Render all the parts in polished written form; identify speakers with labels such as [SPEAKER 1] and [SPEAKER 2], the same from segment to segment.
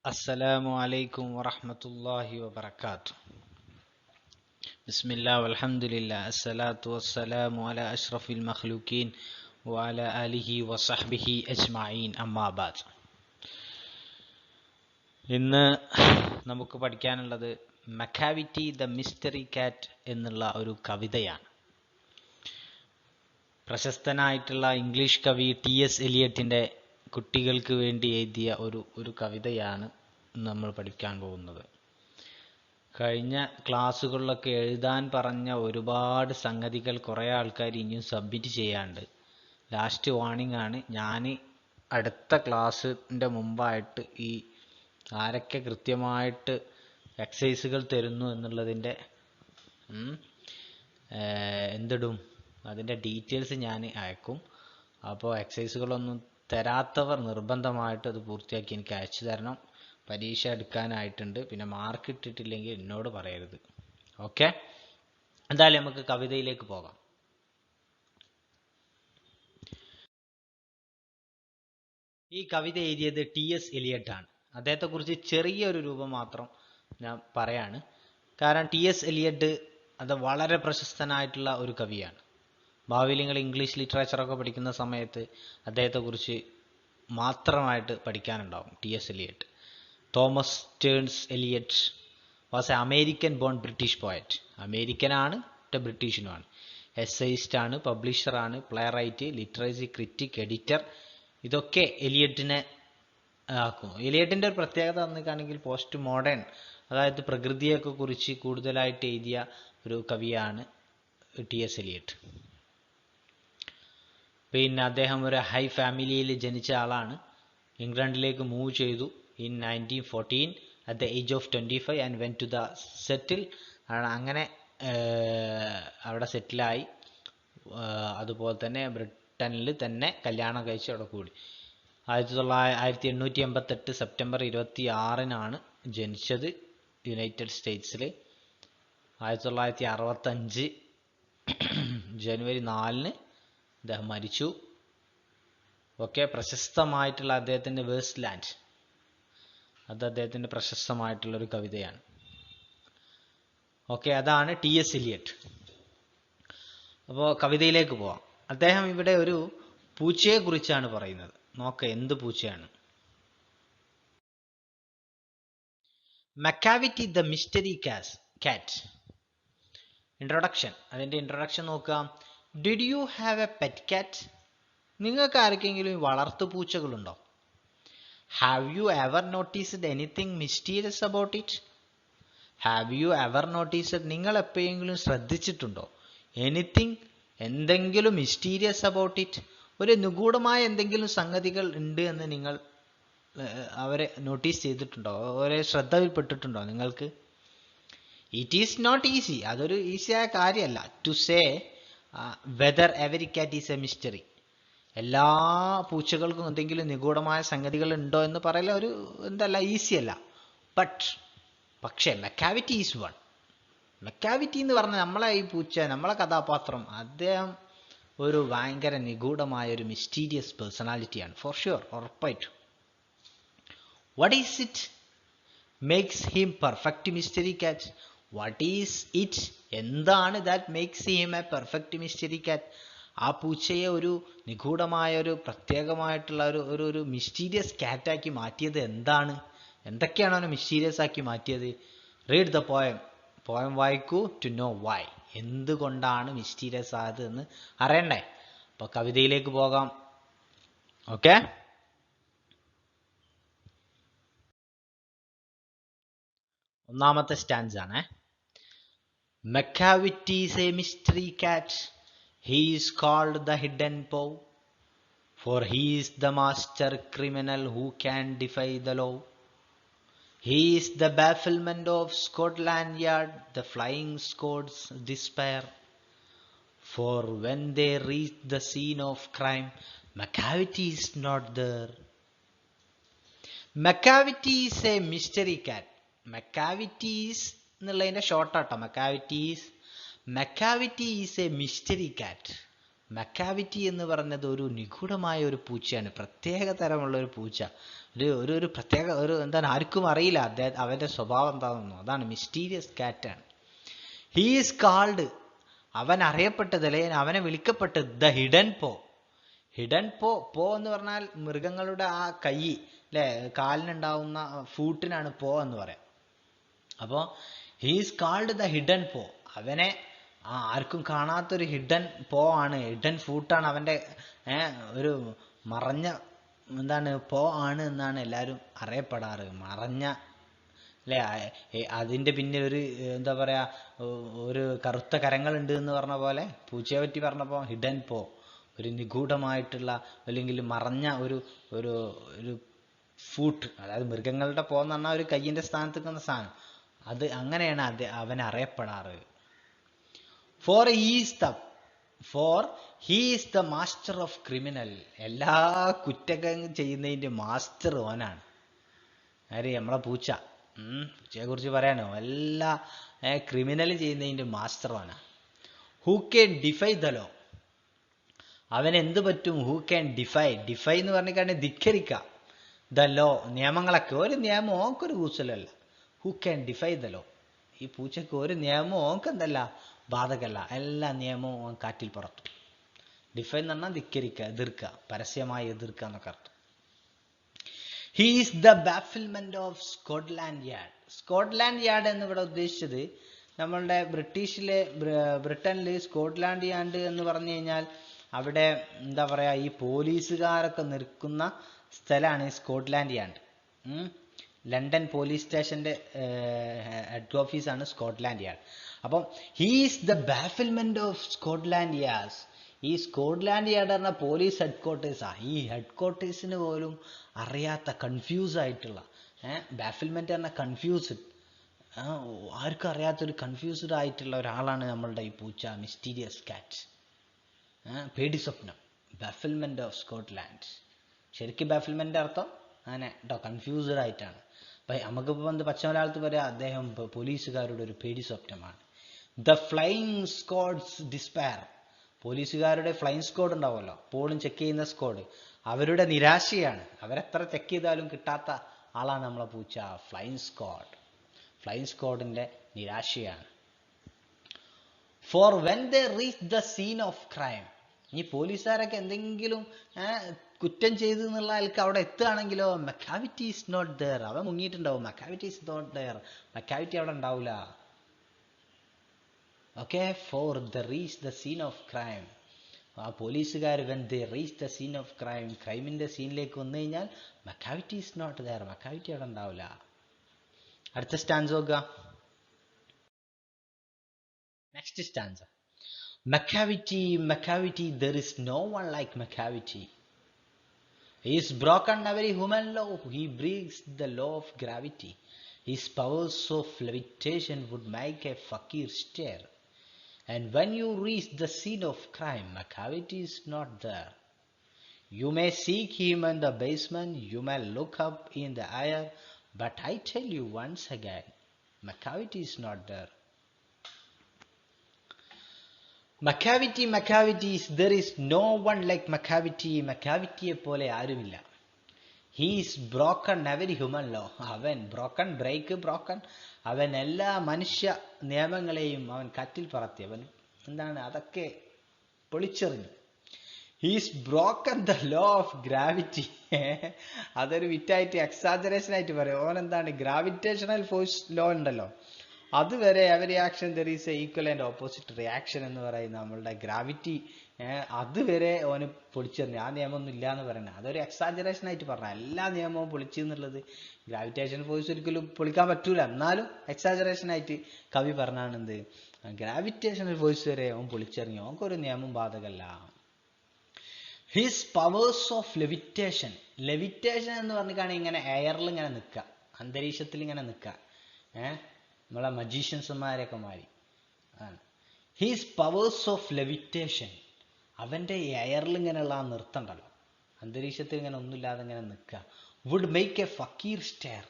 [SPEAKER 1] Assalamu alaikum wa rahmatullahi wa barakatuh. Bismillah walhamdulillah. Assalatu wassalamu ala ashrafil makhlukin wa ala alihi wa sahbihi ajma'in amma ba'd. ഇന്ന് നമുക്ക് പഠിക്കാനുള്ളത് മക്കാവിറ്റി the mystery കാറ്റ് എന്നുള്ള ഒരു കവിതയാണ്. പ്രശസ്തനായിട്ടുള്ള English കവി T.S. എലിയറ്റിൻ്റെ കുട്ടികൾക്ക് വേണ്ടി എഴുതിയ ഒരു കവിതയാണ് നമ്മൾ പഠിക്കാൻ പോകുന്നത്. കഴിഞ്ഞ ക്ലാസ്സുകളിലൊക്കെ എഴുതാൻ പറഞ്ഞ ഒരുപാട് സംഗതികൾ കുറേ ആൾക്കാർ ഇനിയും സബ്മിറ്റ് ചെയ്യാണ്ട്. ലാസ്റ്റ് വാർണിംഗ് ആണ്, ഞാൻ അടുത്ത ക്ലാസ്സിൻ്റെ മുമ്പായിട്ട് ഈ ആരൊക്കെ കൃത്യമായിട്ട് എക്സസൈസുകൾ തരുന്നു എന്നുള്ളതിൻ്റെ എന്തിടും അതിൻ്റെ ഡീറ്റെയിൽസ് ഞാൻ അയക്കും. അപ്പോൾ എക്സസൈസുകളൊന്നും തരാത്തവർ നിർബന്ധമായിട്ട് അത് പൂർത്തിയാക്കി എനിക്ക് അയച്ചു തരണം. പരീക്ഷ എടുക്കാനായിട്ടുണ്ട്. പിന്നെ മാർക്ക് ഇട്ടിട്ടില്ലെങ്കിൽ എന്നോട് പറയരുത്. ഓക്കെ, എന്തായാലും നമുക്ക് കവിതയിലേക്ക് പോകാം. ഈ കവിത എഴുതിയത് T.S. എലിയറ്റ് ആണ്. അദ്ദേഹത്തെക്കുറിച്ച് ചെറിയൊരു രൂപം മാത്രം ഞാൻ പറയാണ്. കാരണം T.S. എലിയറ്റ് അത് വളരെ പ്രശസ്തനായിട്ടുള്ള ഒരു കവിയാണ്. ഭാവിയിൽ നിങ്ങൾ ഇംഗ്ലീഷ് ലിറ്ററേച്ചറൊക്കെ പഠിക്കുന്ന സമയത്ത് അദ്ദേഹത്തെക്കുറിച്ച് മാത്രമായിട്ട് പഠിക്കാനുണ്ടാവും. T.S. Eliot, Thomas Stearns Eliot was a American born British poet. അമേരിക്കനാണ്, ബ്രിട്ടീഷിനുമാണ്. എസ്സൈസ്റ്റാണ്, പബ്ലിഷറാണ്, playwright, literature critic, editor. ഇതൊക്കെ എലിയറ്റിനെ ആക്കും. എലിയറ്റിൻ്റെ ഒരു പ്രത്യേകത എന്നൊക്കെയാണെങ്കിൽ പോസ്റ്റ് മോഡേൺ, അതായത് പ്രകൃതിയൊക്കെ കുറിച്ച് കൂടുതലായിട്ട് എഴുതിയ ഒരു കവിയാണ് T.S. എലിയറ്റ്. പിന്നെ അദ്ദേഹം ഒരു ഹൈ ഫാമിലിയിൽ ജനിച്ച ആളാണ്. ഇംഗ്ലണ്ടിലേക്ക് മൂവ് ചെയ്തു in 1914 at the age of 25 and went to the settle. അങ്ങനെ അവിടെ സെറ്റിലായി. അതുപോലെ തന്നെ ബ്രിട്ടനിൽ തന്നെ കല്യാണം കഴിച്ച് അവിടെ കൂടി. 1888 സെപ്റ്റംബർ 26 ജനിച്ചത് യുണൈറ്റഡ് സ്റ്റേറ്റ്സിൽ. 1965 ജനുവരി 4 അദ്ദേഹം മരിച്ചു. ഓക്കെ, പ്രശസ്തമായിട്ടുള്ള അദ്ദേഹത്തിൻ്റെ വേസ്റ്റ് ലാൻഡ്, അത് അദ്ദേഹത്തിൻ്റെ പ്രശസ്തമായിട്ടുള്ളൊരു കവിതയാണ്. ഓക്കെ, അതാണ് T.S. എലിയറ്റ്. അപ്പോൾ കവിതയിലേക്ക് പോവാം. അദ്ദേഹം ഇവിടെ ഒരു പൂച്ചയെ കുറിച്ചാണ് പറയുന്നത്. നോക്കാം എന്ത് പൂച്ചയാണ്. മക്കാവിറ്റി ദ മിസ്റ്ററി കാറ്റ്. ഇൻട്രൊഡക്ഷൻ. അതിൻ്റെ ഇൻട്രൊഡക്ഷൻ നോക്കാം. Did you have A pet കാറ്റ്? നിങ്ങൾക്ക് ആർക്കെങ്കിലും വളർത്തു പൂച്ചകളുണ്ടോ? Have you ever noticed anything mysterious about it? Have you ever noticed, നിങ്ങൾ എപ്പോഴെങ്കിലും ശ്രദ്ധിച്ചിട്ടുണ്ടോ? Anything, എന്തെങ്കിലും mysterious about it, ഒരു നിഗൂഢമായ എന്തെങ്കിലും സംഗതികൾ ഉണ്ട് എന്ന് നിങ്ങൾ അവരെ നോട്ടീസ് ചെയ്തിട്ടുണ്ടോ? അവരെ ശ്രദ്ധയിൽപ്പെട്ടിട്ടുണ്ടോ നിങ്ങൾക്ക്? It is not easy, അതൊരു ഈസിയായ കാര്യമല്ല. To say whether every cat is a mystery, എല്ലാ പൂച്ചകൾക്കും എന്തെങ്കിലും നിഗൂഢമായ സംഗതികൾ ഉണ്ടോ എന്ന് പറയല ഒരു ഈസി അല്ല. പക്ഷേ മക്കാവിറ്റി ഈസ് വൺ. മക്കാവിറ്റി എന്ന് പറഞ്ഞാൽ നമ്മളെ ഈ പൂച്ച, നമ്മളെ കഥാപാത്രം, അദ്ദേഹം ഒരു ഭയങ്കര നിഗൂഢമായ ഒരു മിസ്റ്റീരിയസ് പേഴ്സണാലിറ്റിയാണ്. ഫോർ ഷുവർ, ഉറപ്പായിട്ടും. What is it makes him perfect mystery കാറ്റ്? വാട്ട് ഈസ് ഇറ്റ്, എന്താണ് that makes him A perfect mystery കാറ്റ്? ആ പൂച്ചയെ ഒരു നിഗൂഢമായ ഒരു പ്രത്യേകമായിട്ടുള്ള ഒരു മിസ്റ്റീരിയസ് കാറ്റാക്കി മാറ്റിയത് എന്താണ്? എന്തൊക്കെയാണ് അവനെ മിസ്റ്റീരിയസ് ആക്കി മാറ്റിയത്? റീഡ് ദ പോയം വായിക്കൂ ടു നോ വൈ. എന്തുകൊണ്ടാണ് മിസ്റ്റീരിയസ് ആയത് എന്ന് അറിയണ്ടേ? അപ്പോൾ കവിതയിലേക്ക് പോകാം. ഓക്കെ, ഒന്നാമത്തെ സ്റ്റാൻസ് ആണ്. മക്കാവിറ്റി ഈസ് എ മിസ്റ്ററി കാറ്റ്. He is called the hidden paw, for he is the master criminal who can defy the law. He is the bafflement of Scotland Yard, the flying squad's despair. For when they reach the scene of crime, Macavity is not there. Macavity is a mystery cat. Macavity is എന്നുള്ളതിൻ്റെ ഷോർട്ടാട്ടോ. Macavity is a mystery cat. മക്കാവിറ്റി എന്ന് പറഞ്ഞത് ഒരു നിഗൂഢമായ ഒരു പൂച്ചയാണ്, പ്രത്യേക തരമുള്ള ഒരു പൂച്ച. ഒരു പ്രത്യേക എന്താണ്, ആർക്കും അറിയില്ല അവന്റെ സ്വഭാവം എന്താണെന്നോ. അതാണ് മിസ്റ്റീരിയസ് കാറ്റാണ്. ഹീ ഈസ് കാൾഡ്, അവൻ അറിയപ്പെട്ടത്, അല്ലെങ്കിൽ അവനെ വിളിക്കപ്പെട്ടത് ദ ഹിഡൻ പോ. ഹിഡൻ പോ എന്ന് പറഞ്ഞാൽ മൃഗങ്ങളുടെ ആ കൈ അല്ലെ, കാലിനുണ്ടാവുന്ന ഫൂട്ടിനാണ് പോ എന്ന് പറയാം. അപ്പോൾ he is called the hidden പോ. അവനെ ആർക്കും കാണാത്തൊരു ഹിഡൻ പോ ആണ്, ഹിഡൻ ഫൂട്ടാണ് അവന്റെ, ഒരു മറഞ്ഞ പോ ആണ് എന്നാണ് എല്ലാവരും അറിയപ്പെടാറ്. മറഞ്ഞ അല്ലെ, അതിന്റെ പിന്നിൽ ഒരു എന്താ പറയാ, ഒരു കറുത്ത കരങ്ങളുണ്ട് എന്ന് പറഞ്ഞ പോലെ പൂച്ചയെ പറ്റി പറഞ്ഞപ്പോ ഹിഡൻ പോ, ഒരു നിഗൂഢമായിട്ടുള്ള അല്ലെങ്കിൽ മറഞ്ഞ ഒരു ഒരു ഒരു ഫൂട്ട്, അതായത് മൃഗങ്ങളുടെ പോ എന്ന് പറഞ്ഞാൽ ഒരു കയ്യിന്റെ സ്ഥാനത്ത് നിൽക്കുന്ന സാധനം, അത് അങ്ങനെയാണ് അവൻ അറിയപ്പെടാറ്. For he is the master of criminal. എല്ലാ കുറ്റം ചെയ്യുന്നതിന്റെ മാസ്റ്റർ ഓനാണ്. ആര്? നമ്മളെ പൂച്ച. പൂച്ചയെ കുറിച്ച് പറയാനോ, എല്ലാ ക്രിമിനൽ ചെയ്യുന്നതിന്റെ മാസ്റ്റർ ഓനാണ്. Who can defy the law. അവൻ എന്ത് പറ്റും? ഹൂ ക്യാൻ ഡിഫൈ എന്ന് പറഞ്ഞിട്ടാണ് ധിക്കരിക്കാം. ദ ലോ, നിയമങ്ങളൊക്കെ. ഒരു നിയമം ഓക്കൊരു കൂസലല്ല. Who can defy the law. ഈ പൂച്ചക്ക് ഒരു നിയമവും ഓക്കെന്തല്ല, ബാധകല്ല. എല്ലാ നിയമവും ഓൻ കാറ്റിൽ പുറത്തു. ഡിഫൈ എന്ന് പറഞ്ഞാൽ ധിക്കരിക്കുക, എതിർക്കുക, പരസ്യമായി എതിർക്കുക എന്നൊക്കെ അർത്ഥം. He is the bafflement of Scotland Yard. Scotland Yard എന്നിവിടെ ഉദ്ദേശിച്ചത് നമ്മളുടെ ബ്രിട്ടനിൽ സ്കോട്ട്ലാൻഡ് യാർഡ് എന്ന് പറഞ്ഞു കഴിഞ്ഞാൽ അവിടെ എന്താ പറയാ, ഈ പോലീസുകാരൊക്കെ നിൽക്കുന്ന സ്ഥലമാണ് സ്കോട്ട്ലാൻഡ് യാർഡ്. ലണ്ടൻ പോലീസ് സ്റ്റേഷന്റെ ഹെഡ് ഓഫീസാണ് സ്കോട്ട്ലാൻഡ് യാർഡ്. അപ്പം he is the bafflement of Scotland Yard. ഈ സ്കോട്ട്ലാൻഡ് യാർഡ് പറഞ്ഞ പോലീസ് ഹെഡ് ക്വാർട്ടേഴ്സാ. ഈ ഹെഡ് ക്വാർട്ടേഴ്സിന് പോലും അറിയാത്ത, കൺഫ്യൂസ് ആയിട്ടുള്ള, ബാഫിൽമെന്റ് പറഞ്ഞ കൺഫ്യൂസ്ഡ്, ആർക്കും അറിയാത്തൊരു കൺഫ്യൂസ്ഡ് ആയിട്ടുള്ള ഒരാളാണ് നമ്മളുടെ ഈ പൂച്ച, മിസ്റ്റീരിയസ് കാറ്റ്. പേടി സ്വപ്നം, ബാഫിൽമെന്റ് ഓഫ് സ്കോട്ട്ലാൻഡ്. ശരിക്കും ബാഫിൽമെന്റ് അർത്ഥം അങ്ങനെ കേട്ടോ, കൺഫ്യൂസ്ഡ് ആയിട്ടാണ്. നമുക്കിപ്പോൾ പച്ച മലയാളത്തിൽ പറയാം, അദ്ദേഹം പോലീസുകാരുടെ ഒരു പേടി സ്വപ്നമാണ്. The flying squads despair. പോലീസുകാരുടെ ഫ്ലൈയിങ് സ്ക്വാഡ് ഉണ്ടാവുമല്ലോ, പോളും ചെക്ക് ചെയ്യുന്ന സ്ക്വാഡ്, അവരുടെ നിരാശയാണ്. അവരെത്ര ചെക്ക് ചെയ്താലും കിട്ടാത്ത ആളാണ് നമ്മളെ പൂച്ച. ഫ്ലൈയിങ് സ്ക്വാഡിന്റെ നിരാശയാണ്. For when they reach the scene of crime. ഈ പോലീസുകാരൊക്കെ എന്തെങ്കിലും കുറ്റം ചെയ്തു എന്നുള്ള ആൾക്ക് അവിടെ എത്തുകയാണെങ്കിലോ, മക്കാവിറ്റി ഈസ് നോട്ട് ദെയർ. അവൻ മുങ്ങിയിട്ടുണ്ടാവും. Macavity is not there. Macavity അവിടെ ഉണ്ടാവില്ല. Okay, for the reach the scene of crime. ആ പോലീസുകാർ when they reach the scene of crime, ക്രൈമിന്റെ സീനിലേക്ക് വന്നു കഴിഞ്ഞാൽ Macavity is not there. Macavity അവിടെ ഉണ്ടാവില്ല. അടുത്ത സ്റ്റാൻസ് നോക്കുക. Next stance. Macavity, there is no one like Macavity. He is broken every human law. He breaks the law of gravity. His powers of levitation would make a fakir stare. And when you reach the scene of crime, Macavity is not there. You may seek him in the basement, you may look up in the air, but I tell you once again, Macavity is not there. Macavity, there is no one like Macavity. മക്കാവിറ്റിയെ പോലെ ആരുമില്ല. He is broken every human law. അവൻ broken. അവൻ എല്ലാ മനുഷ്യ നിയമങ്ങളെയും അവൻ കാറ്റിൽ പറത്തി. അവൻ അതൊക്കെ പൊളിച്ചെറിഞ്ഞു. He is broken the law of gravity. അതൊരു വിറ്റായിട്ട് എക്സാജറേഷൻ ആയിട്ട് പറയും. ഓൻ ഗ്രാവിറ്റേഷണൽ ഫോഴ്സ് ലോ ഉണ്ടല്ലോ, അതുവരെ every action there is A equal and opposite reaction എന്ന് പറയുന്ന നമ്മളുടെ ഗ്രാവിറ്റി, അതുവരെ ഓന് പൊളിച്ചെറിഞ്ഞു. ആ നിയമമൊന്നും ഇല്ല എന്ന് പറയുന്നത് അതൊരു എക്സാജറേഷൻ ആയിട്ട് പറഞ്ഞ. എല്ലാ നിയമവും പൊളിച്ചു എന്നുള്ളത് ഗ്രാവിറ്റേഷൻ ഫോഴ്സ് ഒരിക്കലും പൊളിക്കാൻ പറ്റൂല, എന്നാലും എക്സാജറേഷൻ ആയിട്ട് കവി പറഞ്ഞാണ് എന്ത്, ഗ്രാവിറ്റേഷണൽ ഫോഴ്സ് വരെ ഓൻ പൊളിച്ചെറിഞ്ഞു. ഓൻക്കൊരു നിയമം ബാധകല്ല. ഹിസ് പവേഴ്സ് ഓഫ് ലെവിറ്റേഷൻ എന്ന് പറഞ്ഞിട്ടാണ് ഇങ്ങനെ എയറിൽ ഇങ്ങനെ നിൽക്കുക, അന്തരീക്ഷത്തിൽ ഇങ്ങനെ നിൽക്കുക. നമ്മളെ മജീഷ്യൻസുമാരെയൊക്കെ മാറി ആണ്. ഹിസ് പവേഴ്സ് ഓഫ് ലെവിറ്റേഷൻ, അവന്റെ എയറിൽ ഇങ്ങനെയുള്ള ആ നൃത്തമുണ്ടല്ലോ, അന്തരീക്ഷത്തിൽ ഇങ്ങനെ ഒന്നുമില്ലാതെ ഇങ്ങനെ നിൽക്കുക. Would make a fakir stare.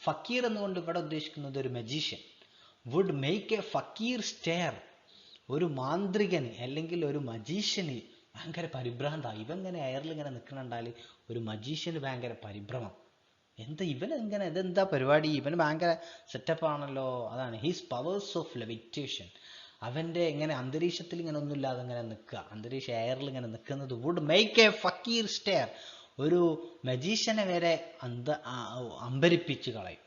[SPEAKER 1] Fakir എന്നുകൊണ്ട് ഇവിടെ ഉദ്ദേശിക്കുന്നത് ഒരു magician. Would make a fakir stare. ഒരു മാന്ത്രികന് അല്ലെങ്കിൽ ഒരു മജീഷ്യന് ഭയങ്കര പരിഭ്രാന്താണ്. ഇവൻ ഇങ്ങനെ എയറിൽ ഇങ്ങനെ നിൽക്കണുണ്ടാൽ ഒരു മജീഷ്യന് ഭയങ്കര പരിഭ്രമം. ഇവനെങ്ങനെ ഇതെന്താ പരിപാടി, ഇവന് ഭയങ്കര സെറ്റപ്പ് ആണല്ലോ. അതാണ് ഹിസ് പവേഴ്സ് ഓഫ് ലെവിറ്റേഷൻ. അവൻ്റെ ഇങ്ങനെ അന്തരീക്ഷത്തിൽ ഇങ്ങനെ ഒന്നുമില്ലാതെ ഇങ്ങനെ നിൽക്കുക, അന്തരീക്ഷ എയറിൽ ഇങ്ങനെ നിൽക്കുന്നത് would make a fakir stare. ഒരു മജീഷ്യനെ വരെ അമ്പരിപ്പിച്ച് കളയും.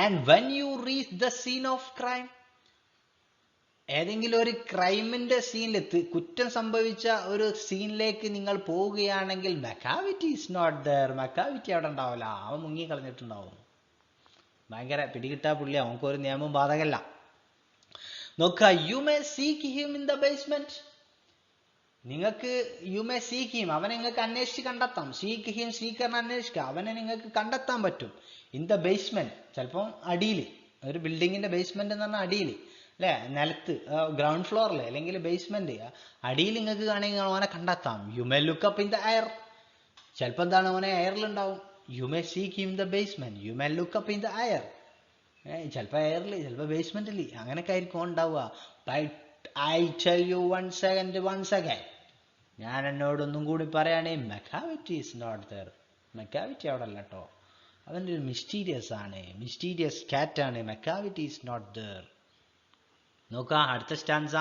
[SPEAKER 1] And when you reach the scene of crime, ഏതെങ്കിലും ഒരു ക്രൈമിന്റെ സീനിൽ, കുറ്റം സംഭവിച്ച ഒരു സീനിലേക്ക് നിങ്ങൾ പോവുകയാണെങ്കിൽ മക്കാവിറ്റി ഈസ് നോട്ട് ദർ. മക്കാവിറ്റി അവിടെ ഉണ്ടാവില്ല, അവൻ മുങ്ങി കളഞ്ഞിട്ടുണ്ടാവും. ഭയങ്കര പിടികിട്ടാ പുള്ളി, അവനക്കൊരു നിയമം ബാധകല്ല. നോക്കുക, U may seek him in the basement. നിങ്ങൾക്ക് യു മേ സീക്ക് ഹിം, അവനെ നിങ്ങൾക്ക് അന്വേഷിച്ച് കണ്ടെത്താം. സീക്ക് ഹിം, സീക്കറിനെ അന്വേഷിക്കുക, അവനെ നിങ്ങൾക്ക് കണ്ടെത്താൻ പറ്റും. ഇൻ ദ ബേസ്മെന്റ്, ചിലപ്പം അടിയിൽ, ഒരു ബിൽഡിങ്ങിന്റെ ബേസ്മെന്റ് എന്ന് പറഞ്ഞാൽ അടിയിൽ അല്ലെ, നിലത്ത്, ഗ്രൗണ്ട് ഫ്ലോറിൽ അല്ലെങ്കിൽ ബേസ്മെന്റ് അടിയിൽ നിങ്ങൾക്ക് കാണുമെങ്കിൽ അവനെ കണ്ടെത്താം. You may look up in the air, ചിലപ്പോൾ എന്താണ് അവനെ എയറിലുണ്ടാവും. You may seek him the basement, you may look up in the air. ചിലപ്പോൾ എയറിൽ, ചിലപ്പോൾ ബേസ്മെന്റിൽ, അങ്ങനെയൊക്കെ ആയിരിക്കും ഉണ്ടാവുക. But I tell you once again, ഞാൻ എന്നോടൊന്നും കൂടി പറയുകയാണെ, Macavity is not there. Macavity അവിടെ അല്ല കേട്ടോ, അവൻ്റെ ഒരു മിസ്റ്റീരിയസ് ആണ്, മിസ്റ്റീരിയസ് കാറ്റ് ആണ്. മക്കാവിറ്റി ഈസ് നോട്ട് ദർ. നോക്കാം അടുത്ത stanza.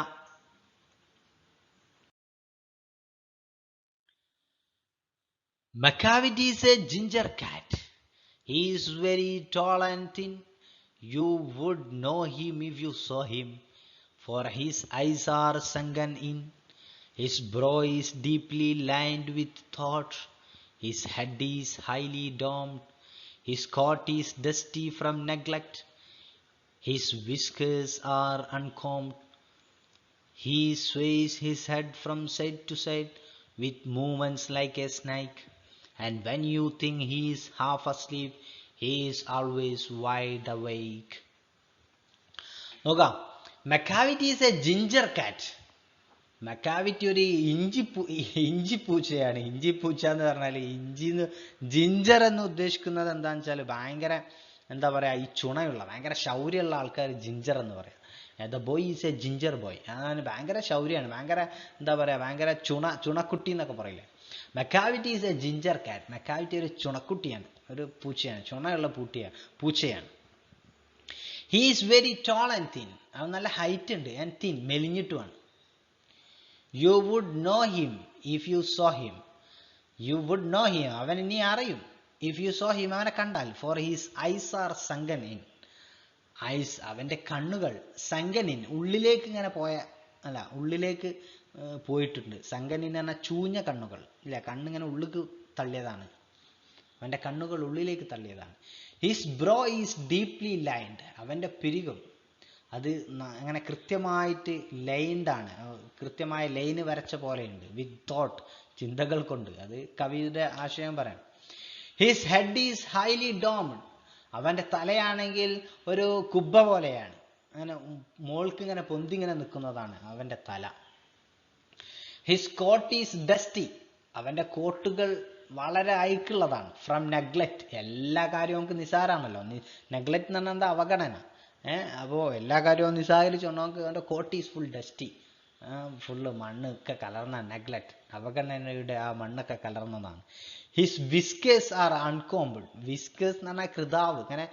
[SPEAKER 1] Macavity is a ginger cat. He is very tall and thin. You would know him if you saw him, for his eyes are sunken in. His brow is deeply lined with thought. His head is highly domed. His coat is dusty from neglect. His whiskers are uncombed. He sways his head from side to side with movements like a snake. And when you think he is half asleep, he is always wide awake. നോക്കാം, മക്കാവിറ്റി is A ginger കാറ്റ്. മക്കാവിറ്റി ഒരു ഇഞ്ചിപ്പൂച്ചയാണ്. ഇഞ്ചിപ്പൂച്ച എന്ന് പറഞ്ഞാൽ ginger എന്ന് ഉദ്ദേശിക്കുന്നത് എന്താണെന്ന് വെച്ചാൽ ഭയങ്കര എന്താ പറയുക, ഈ ചുണയുള്ള ഭയങ്കര ശൗര്യമുള്ള ആൾക്കാർ ജിഞ്ചർ എന്ന് പറയാം. The boy is A ginger boy. അതാണ് ഭയങ്കര ശൗര്യമാണ്, ഭയങ്കര എന്താ പറയുക, ഭയങ്കര ചുണക്കുട്ടി എന്നൊക്കെ പറയില്ലേ. മക്കാവിറ്റി ഈസ് എ ജിഞ്ചർ കാറ്റ്. മക്കാവിറ്റി ഒരു ചുണക്കുട്ടിയാണ്, ഒരു പൂച്ചയാണ്, ചുണയുള്ള പൂച്ചയാണ്. He is very tall and thin. അവൻ നല്ല ഹൈറ്റ് ഉണ്ട്, ആൻഡ് തിൻ, മെലിഞ്ഞിട്ടുമാണ്. You would know him if you saw him. You would know him, അവൻ ഇനി അറിയും. ഇഫ് യു സോ ഹിം, അവനെ കണ്ടാൽ. For his eyes are sunken in. Eyes, അവൻ്റെ കണ്ണുകൾ, സങ്കൻ ഇൻ, ഉള്ളിലേക്ക് ഇങ്ങനെ ഉള്ളിലേക്ക് പോയിട്ടുണ്ട്. സങ്കൻ ഇൻ പറഞ്ഞാൽ ചൂഞ്ഞ കണ്ണുകൾ ഇല്ല, കണ്ണിങ്ങനെ ഉള്ളിലേക്ക് തള്ളിയതാണ്, അവൻ്റെ കണ്ണുകൾ ഉള്ളിലേക്ക് തള്ളിയതാണ്. His brow is deeply lined. അവൻ്റെ പിരികം അത് അങ്ങനെ കൃത്യമായിട്ട് ലൈൻഡാണ്, കൃത്യമായ ലൈന് വരച്ച പോലെയുണ്ട്. വിത്ത് തോട്ട്, ചിന്തകൾ കൊണ്ട്. അത് കവിയുടെ ആശയം പറയാം. His head is highly domed. അവൻ്റെ തലയാണെങ്കിൽ ഒരു കുബ്ബ പോലെയാണ്, അങ്ങനെ മോൾക്ക് ഇങ്ങനെ പൊന്തിങ്ങനെ നിൽക്കുന്നതാണ് അവൻ്റെ തല. His coat is dusty. അവൻ്റെ കോട്ടുകൾ വളരെ അഴുക്കുള്ളതാണ്. From neglect. എല്ലാ കാര്യവും നമുക്ക് നിസാരാണല്ലോ. നെഗ്ലക്റ്റ് എന്ന് പറഞ്ഞാൽ എന്താ, അവഗണന. അപ്പോൾ എല്ലാ കാര്യവും നിസാകരിച്ചോണ്ട് നമുക്ക് അവൻ്റെ coat is full dusty, full മണ്ണൊക്കെ കലർന്ന, നെഗ്ലക്റ്റ്, അവഗണനയുടെ ആ മണ്ണൊക്കെ കലർന്നതാണ്. His whiskers are uncombed. Whiskers എന്ന് പറഞ്ഞാൽ കൃതാവ്, ഇങ്ങനെ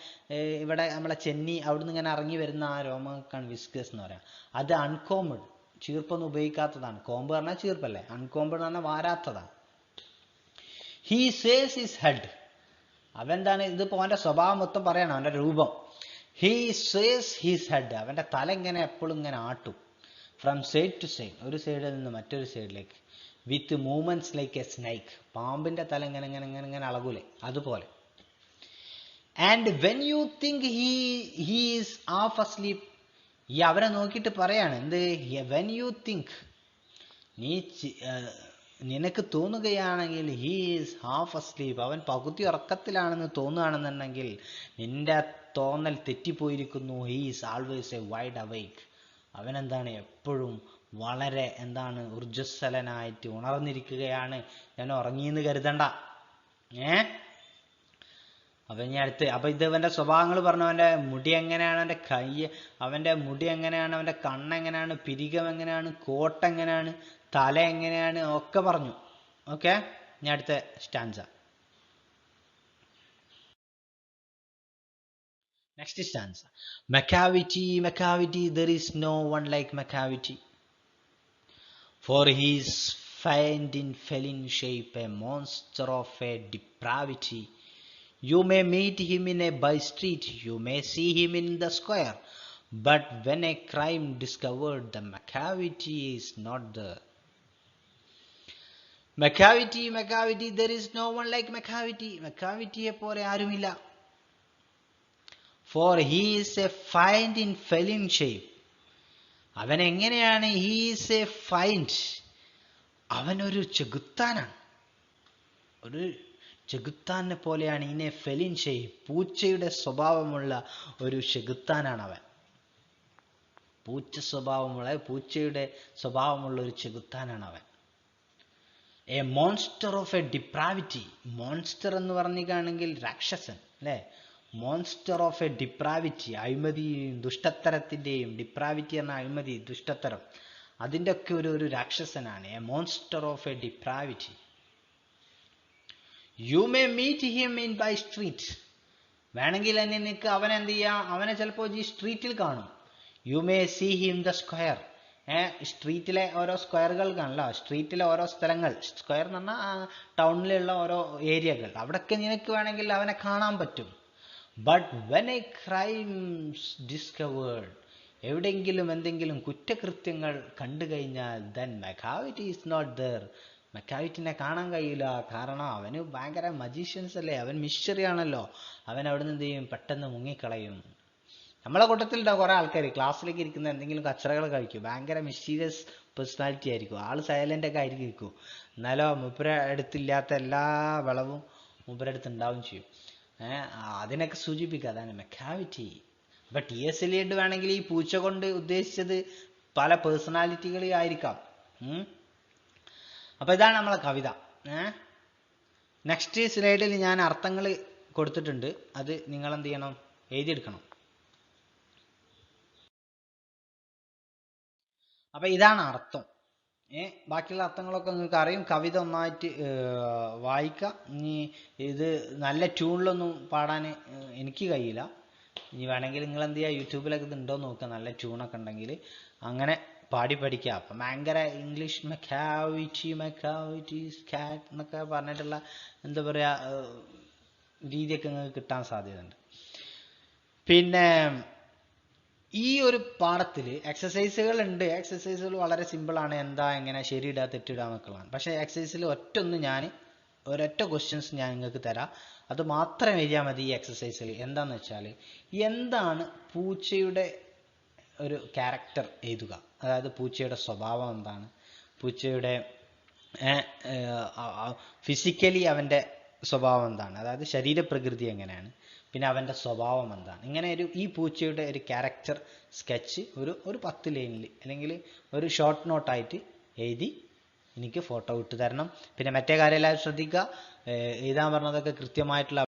[SPEAKER 1] ഇവിടെ നമ്മളെ ചെന്നി അവിടുന്ന് ഇങ്ങനെ ഇറങ്ങി വരുന്ന ആ രോമക്കാണ് വിസ്കേഴ്സ് എന്ന് പറയാം. അത് അൺകോംബിൾഡ്, ചീർപ്പൊന്നും ഉപയോഗിക്കാത്തതാണ്. കോമ്പ് പറഞ്ഞാൽ ചീർപ്പല്ലേ, അൺകോംബിൾഡ് എന്ന് പറഞ്ഞാൽ വാരാത്തതാണ്. He sways his head. അവെന്താണ്, ഇതിപ്പോൾ അവൻ്റെ സ്വഭാവം മൊത്തം പറയണം, അവൻ്റെ രൂപം. He sways his head. അവൻ്റെ തല ഇങ്ങനെ എപ്പോഴും ഇങ്ങനെ ആട്ടും. ഫ്രം സൈഡ് ടു സൈഡ്, ഒരു സൈഡിൽ നിന്ന് മറ്റൊരു സൈഡിലേക്ക്. വിത്ത് മൂവ്മെന്റ്സ് ലൈക്ക് എ സ്നൈക്ക്. പാമ്പിന്റെ തല ഇങ്ങനെ ഇങ്ങനെ ഇങ്ങനെ ഇങ്ങനെ അളകൂലേ, അതുപോലെ. And when you think he is half asleep. ഈ അവരെ നോക്കിയിട്ട് പറയാണ് എന്ത്, വെൻ യു തിങ്ക്, നിനക്ക് തോന്നുകയാണെങ്കിൽ ഹീ ഈസ് ഹാഫ് അസ്ലീപ്, അവൻ പകുതി ഉറക്കത്തിലാണെന്ന് തോന്നുകയാണെന്നുണ്ടെങ്കിൽ നിന്റെ തോന്നൽ തെറ്റിപ്പോയിരിക്കുന്നു. He is always a wide awake. അവനെന്താണ്, എപ്പോഴും വളരെ എന്താണ്, ഊർജ്ജസ്വലനായിട്ട് ഉണർന്നിരിക്കുകയാണ്. ഞാൻ ഉറങ്ങിയെന്ന് കരുതണ്ട. അപ്പൊ ഇനി അടുത്ത് അപ്പൊ ഇത് ഇവന്റെ സ്വഭാവങ്ങൾ പറഞ്ഞു. അവന്റെ മുടി എങ്ങനെയാണ്, അവന്റെ കൈ, അവന്റെ മുടി എങ്ങനെയാണ്, അവന്റെ കണ്ണെങ്ങനെയാണ്, പിരികം എങ്ങനെയാണ്, കോട്ട് എങ്ങനെയാണ്, തല എങ്ങനെയാണ്, ഒക്കെ പറഞ്ഞു. ഓക്കെ, ഇനി അടുത്ത stanza. Next stanza. Macavity, Macavity, there is no one like Macavity. For he is feigned in felon shape, a monster of a depravity. You may meet him in a by street, you may see him in the square, but when a crime discovered, the Macavity is not there. Macavity, Macavity, there is no one like Macavity. Macavity പോലെ ആരുമില്ല. For he is a find in felon shape. അവൻ എങ്ങനെയാണ്? He is a find. അവനൊരു ചെകുത്താനാണ്. ഒരു ചെകുത്താനെ പോലെയാണ്. ഇനെ feline shape, പൂച്ചയുടെ സ്വഭാവമുള്ള ഒരു ചെകുത്താനാണ് അവൻ. പൂച്ചയുടെ സ്വഭാവമുള്ള ഒരു ചെകുത്താനാണ് അവൻ. A monster of a depravity. Monster എന്ന് പറഞ്ഞിട്ടാണെങ്കിൽ രാക്ഷസൻ അല്ലേ? മോൺസ്റ്റർ ഓഫ് എ ഡിപ്രാവിറ്റി, അഴിമതിയും ദുഷ്ടത്തരത്തിൻ്റെയും, ഡിപ്രാവിറ്റി എന്ന അഴിമതി, ദുഷ്ടത്തരം, അതിൻ്റെ ഒക്കെ ഒരു രാക്ഷസനാണ്. A monster of a depravity. You may meet him in by street. വേണമെങ്കിൽ തന്നെ നിനക്ക് അവനെ എന്ത് ചെയ്യാം? അവനെ ചിലപ്പോൾ ഈ സ്ട്രീറ്റിൽ കാണും. You may see him the square. സ്ട്രീറ്റിലെ ഓരോ സ്ക്വയറുകൾ കാണില്ല, സ്ട്രീറ്റിലെ ഓരോ സ്ഥലങ്ങൾ. സ്ക്വയർ എന്ന് പറഞ്ഞാൽ ടൗണിലുള്ള ഓരോ ഏരിയകൾ. അവിടെയൊക്കെ നിനക്ക് വേണമെങ്കിൽ അവനെ കാണാൻ പറ്റും. But when A crimes discovered, എവിടെയെങ്കിലും എന്തെങ്കിലും കുറ്റകൃത്യങ്ങൾ കണ്ടു കഴിഞ്ഞാൽ, ദെൻ മെക്കാവിറ്റി ഈസ് നോട്ട് ദർ. മെക്കാവിറ്റിനെ കാണാൻ കഴിയില്ല. കാരണം അവന് ഭയങ്കര മജീഷ്യൻസ് അല്ലേ, അവൻ മിസ്റ്ററി ആണല്ലോ. അവൻ അവിടെ നിന്ന് എന്ത് ചെയ്യും? പെട്ടെന്ന് മുങ്ങിക്കളയും. നമ്മളെ കൂട്ടത്തിലുണ്ടാവും കുറേ ആൾക്കാർ ക്ലാസ്സിലേക്ക് ഇരിക്കുന്ന എന്തെങ്കിലും കച്ചറകൾ കഴിക്കും. ഭയങ്കര മിസ്റ്റീരിയസ് പേഴ്സണാലിറ്റി ആയിരിക്കും. ആൾ സൈലൻ്റ് ഒക്കെ ആയിരിക്കും. എന്നാലോ മൂപ്പര അടുത്തില്ലാത്ത എല്ലാ വിളവും മൂപ്പര അടുത്ത് ഉണ്ടാവും ചെയ്യും. അതിനൊക്കെ സൂചിപ്പിക്കുക. അതാണ് മെക്കാവിറ്റി. അപ്പൊ T.S. എലിയട്ട് വേണമെങ്കിൽ ഈ പൂച്ച കൊണ്ട് ഉദ്ദേശിച്ചത് പല പേഴ്സണാലിറ്റികളെ ആയിരിക്കാം. അപ്പൊ ഇതാണ് നമ്മളെ കവിത. നെക്സ്റ്റ് സ്ലൈഡിൽ ഞാൻ അർത്ഥങ്ങൾ കൊടുത്തിട്ടുണ്ട്. അത് നിങ്ങൾ എന്ത് ചെയ്യണം? എഴുതിയെടുക്കണം. അപ്പൊ ഇതാണ് അർത്ഥം. ബാക്കിയുള്ള അർത്ഥങ്ങളൊക്കെ നിങ്ങൾക്ക് അറിയും. കവിത ഒന്നായിട്ട് വായിക്കാം. ഇനി ഇത് നല്ല ട്യൂണിലൊന്നും പാടാൻ എനിക്ക് കഴിയില്ല. ഇനി വേണമെങ്കിൽ നിങ്ങൾ എന്ത് ചെയ്യുക? യൂട്യൂബിലൊക്കെ ഇത് ഉണ്ടോ നോക്കുക. നല്ല ട്യൂണൊക്കെ ഉണ്ടെങ്കിൽ അങ്ങനെ പാടി പഠിക്കുക. അപ്പം ഭയങ്കര ഇംഗ്ലീഷ് മെക്കാവിറ്റി സ്കാറ്റ് എന്നൊക്കെ പറഞ്ഞിട്ടുള്ള എന്താ പറയുക രീതിയൊക്കെ നിങ്ങൾക്ക് കിട്ടാൻ സാധ്യതയുണ്ട്. പിന്നെ ഈ ഒരു പാഠത്തിൽ എക്സസൈസുകൾ ഉണ്ട്. എക്സസൈസുകൾ വളരെ സിമ്പിളാണ്. എന്താ, എങ്ങനെ, ശരിയിടുക, തെറ്റിടുക എന്നൊക്കെയുള്ളതാണ്. പക്ഷേ എക്സസൈസിൽ ഒരൊറ്റ ക്വസ്റ്റ്യൻസ് ഞാൻ നിങ്ങൾക്ക് തരാം. അത് മാത്രം എഴുതിയാൽ മതി ഈ എക്സസൈസിൽ. എന്താണെന്ന് വെച്ചാൽ, എന്താണ് പൂച്ചയുടെ ഒരു ക്യാരക്ടർ എഴുതുക. അതായത് പൂച്ചയുടെ സ്വഭാവം എന്താണ്, പൂച്ചയുടെ ഫിസിക്കലി അവൻ്റെ സ്വഭാവം എന്താണ്, അതായത് ശരീരപ്രകൃതി എങ്ങനെയാണ്, പിന്നെ അവൻ്റെ സ്വഭാവം എന്താണ്. ഇങ്ങനെ ഈ പൂച്ചയുടെ ഒരു ക്യാരക്ടർ സ്കെച്ച് ഒരു 10 ലൈനിൽ അല്ലെങ്കിൽ ഒരു ഷോർട്ട് നോട്ടായിട്ട് എഴുതി എനിക്ക് ഫോട്ടോ ഇട്ട് തരണം. പിന്നെ മറ്റേ കാര്യം എല്ലാവരും ശ്രദ്ധിക്കുക, എഴുതാൻ പറഞ്ഞതൊക്കെ കൃത്യമായിട്ടുള്ള